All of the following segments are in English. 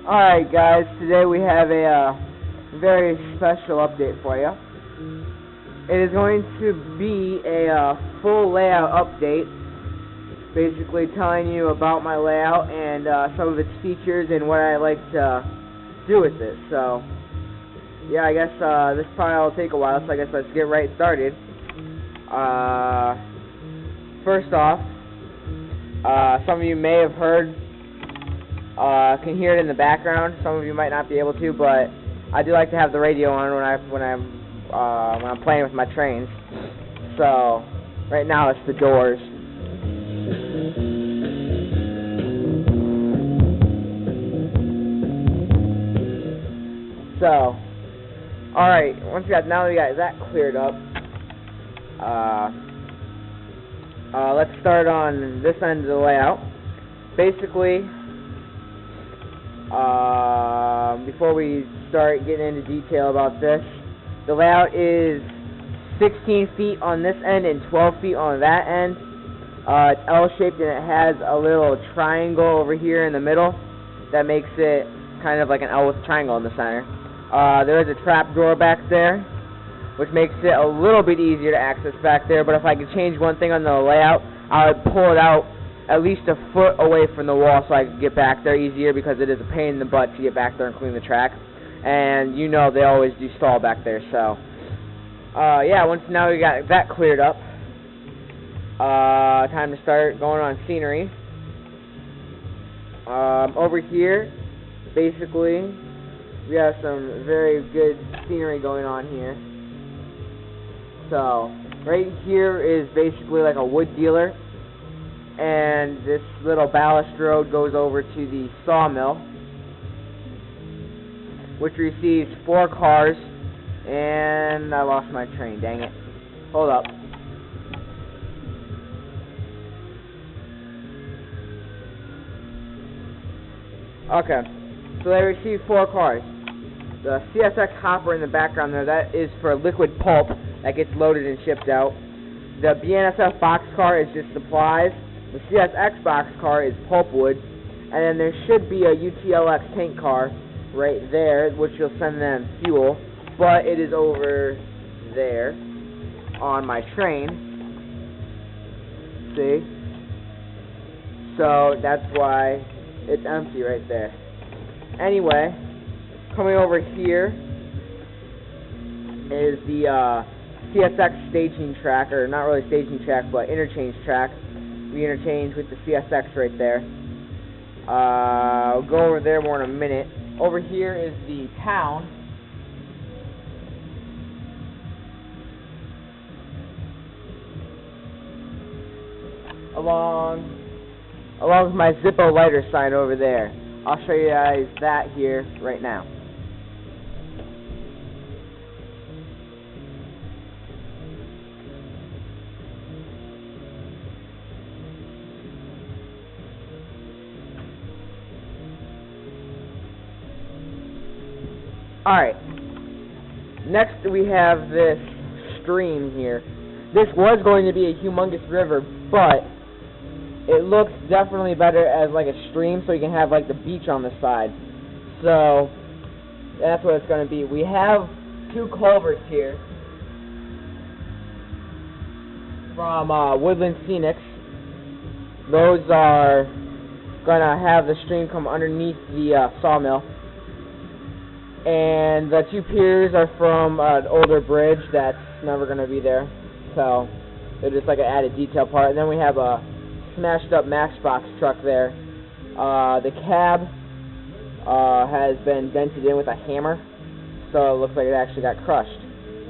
Alright guys, today we have a very special update for you. It is going to be a full layout update, basically telling you about my layout and some of its features and what I like to do with it. So, yeah, I guess this probably will take a while, so I guess let's get right started. First off, some of you may have heard, can hear it in the background. Some of you might not be able to, but I do like to have the radio on when I'm playing with my trains. So right now it's the Doors. So, all right. Now that we got that cleared up, let's start on this end of the layout. Basically, before we start getting into detail about this, the layout is 16 feet on this end and 12 feet on that end. It's L-shaped and it has a little triangle over here in the middle that makes it kind of like an L with a triangle in the center. There is a trap door back there, which makes it a little bit easier to access back there, but if I could change one thing on the layout, I would pull it out at least a foot away from the wall so I could get back there easier, because it is a pain in the butt to get back there and clean the track. And you know they always do stall back there, so yeah, now we got that cleared up, time to start going on scenery. Over here, basically, we have some very good scenery going on here. So, right here is basically like a wood dealer, and this little ballast road goes over to the sawmill, which receives 4 cars, and I lost my train, dang it. Hold up. Okay, so they receive 4 cars. The CSX hopper in the background there, that is for liquid pulp that gets loaded and shipped out. The BNSF boxcar is just supplies. The CSX boxcar is pulpwood. And then there should be a UTLX tank car right there, which will send them fuel. But it is over there on my train. See? So that's why it's empty right there. Anyway, coming over here is the CSX staging track, or not really staging track, but interchange track. We interchange with the CSX right there. I'll go over there more in a minute. Over here is the town. Along with my Zippo lighter sign over there. I'll show you guys that here right now. Alright, next we have this stream here. This was going to be a humongous river, but it looks definitely better as like a stream, so you can have like the beach on the side. So that's what it's going to be. We have 2 culverts here from Woodland Scenics. Those are going to have the stream come underneath the sawmill. And the 2 piers are from an older bridge that's never going to be there. So they're just like an added detail part. And then we have a smashed up Matchbox truck there. The cab has been dented in with a hammer, so it looks like it actually got crushed.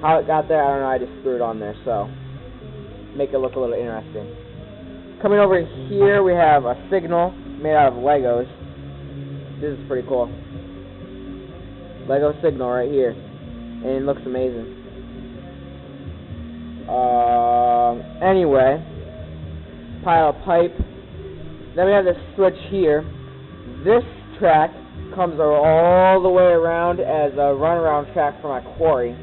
How it got there, I don't know. I just threw it on there, so make it look a little interesting. Coming over here, we have a signal made out of Legos. This is pretty cool. Lego signal right here, and it looks amazing. Anyway, pile of pipe. Then we have this switch here. This track comes all the way around as a runaround track for my quarry.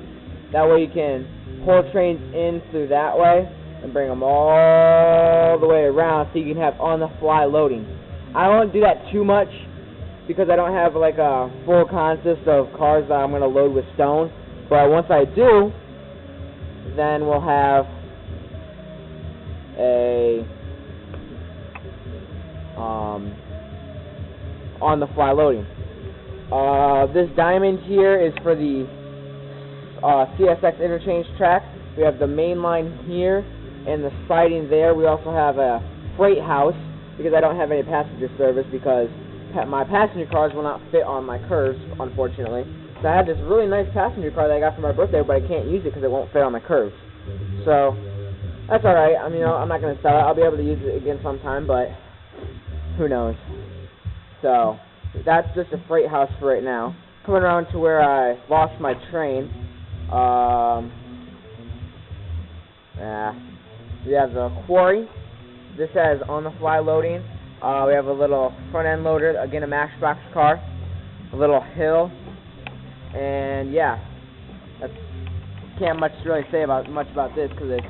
That way you can pull trains in through that way and bring them all the way around so you can have on-the-fly loading. I don't want to do that too much because I don't have like a full consist of cars that I'm going to load with stone. But once I do, then we'll have a on-the-fly loading. This diamond here is for the CSX interchange track. We have the main line here and the siding there. We also have a freight house because I don't have any passenger service because my passenger cars will not fit on my curves, unfortunately. So I have this really nice passenger car that I got for my birthday, but I can't use it because it won't fit on my curves. So that's alright. I mean, I'm not going to sell it. I'll be able to use it again sometime, but who knows. So that's just a freight house for right now. Coming around to where I lost my train. We have the quarry. This has on-the-fly loading. We have a little front-end loader, again a Matchbox car, a little hill, and yeah, can't really say much about this because it's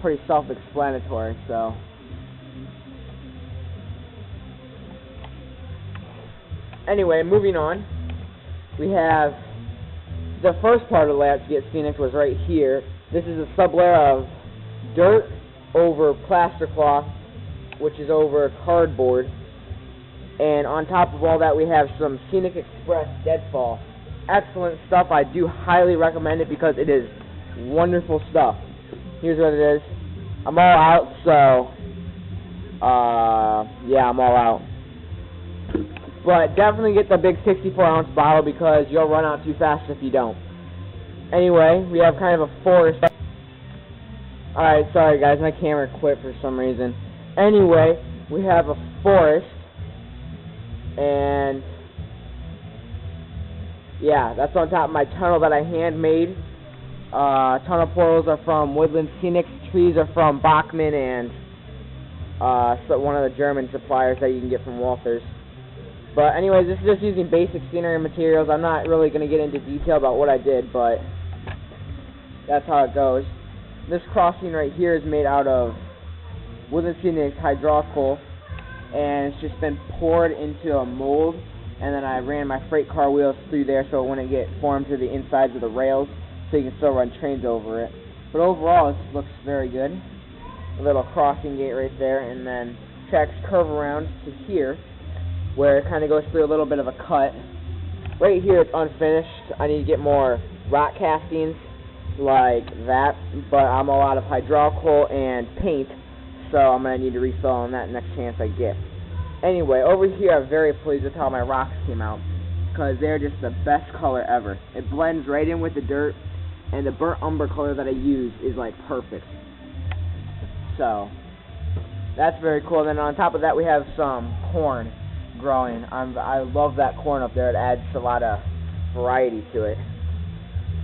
pretty self-explanatory. So anyway, moving on, we have the first part of the layout to get Phoenix was right here. This is a sublayer of dirt over plaster cloth, which is over cardboard, and on top of all that we have some Scenic Express Deadfall. Excellent stuff. I do highly recommend it because it is wonderful stuff. Here's what it is. I'm all out, so yeah, I'm all out. But definitely get the big 64-ounce bottle because you'll run out too fast if you don't. Anyway, we have kind of a forest. Alright, sorry guys, my camera quit for some reason. Anyway, we have a forest, and yeah, that's on top of my tunnel that I handmade. Tunnel portals are from Woodland Scenic, trees are from Bachmann, and so one of the German suppliers that you can get from Walthers. But anyways, this is just using basic scenery materials. I'm not really going to get into detail about what I did, but that's how it goes. This crossing right here is made out of Woodland Scenic hydraulic coal, and it's just been poured into a mold, and then I ran my freight car wheels through there so it wouldn't get formed to the insides of the rails, so you can still run trains over it. But overall, it looks very good. A little crossing gate right there, and then tracks curve around to here, where it kind of goes through a little bit of a cut. Right here it's unfinished. I need to get more rock castings like that, but I'm all out of hydraulic coal and paint, so I'm going to need to refill on that next chance I get. Anyway, over here I'm very pleased with how my rocks came out, because they're just the best color ever. It blends right in with the dirt, and the burnt umber color that I use is like perfect. So that's very cool. Then on top of that we have some corn growing. I love that corn up there. It adds a lot of variety to it.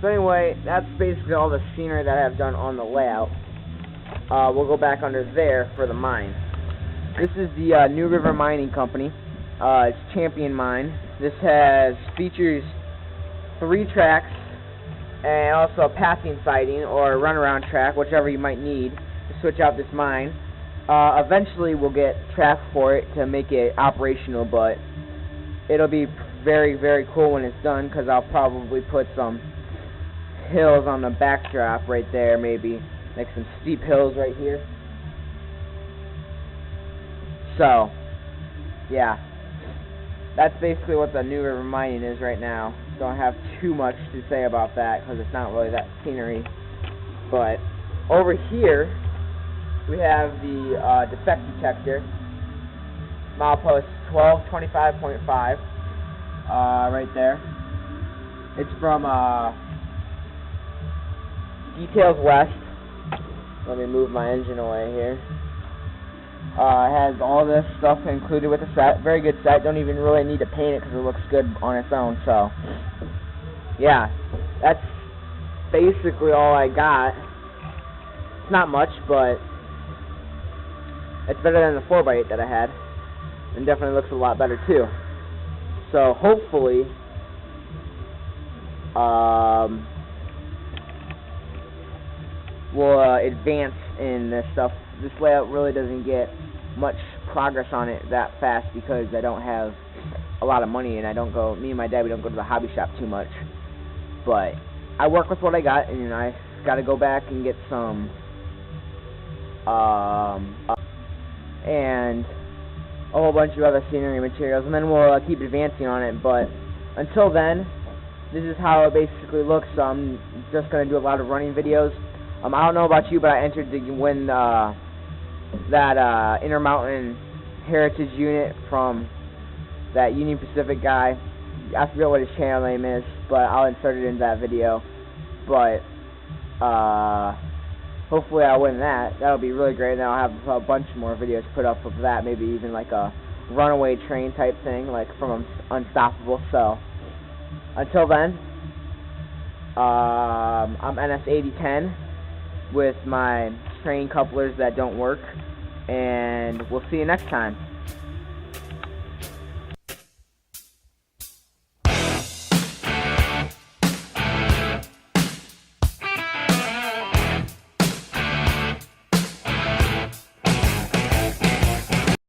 So anyway, that's basically all the scenery that I have done on the layout. We'll go back under there for the mine. This is the New River Mining Company. It's Champion Mine. This features 3 tracks and also a passing siding or a runaround track, whichever you might need to switch out this mine. Eventually we'll get track for it to make it operational, but it'll be very, very cool when it's done because I'll probably put some hills on the backdrop right there, maybe like some steep hills right here. So yeah, that's basically what the New River Mining is right now. Don't have too much to say about that because it's not really that scenery. But over here we have the defect detector, milepost 1225.5, right there. It's from Details West. Let me move my engine away here. It has all this stuff included with the set. Very good set. Don't even really need to paint it because it looks good on its own. So yeah, that's basically all I got. It's not much, but it's better than the 4x8 that I had, and definitely looks a lot better too. So hopefully we'll advance in this stuff. This layout really doesn't get much progress on it that fast because I don't have a lot of money, and me and my dad, we don't go to the hobby shop too much. But I work with what I got, and I got to go back and get some, and a whole bunch of other scenery materials, and then we'll keep advancing on it. But until then, this is how it basically looks. So I'm just going to do a lot of running videos. I don't know about you, but I entered to win that Intermountain Heritage unit from that Union Pacific guy. I forget what his channel name is, but I'll insert it in that video. But hopefully I'll win that. That'll be really great, and then I'll have a bunch more videos put up of that, maybe even like a runaway train type thing, like from Unstoppable. So until then, I'm NS8010 with my train couplers that don't work, and we'll see you next time.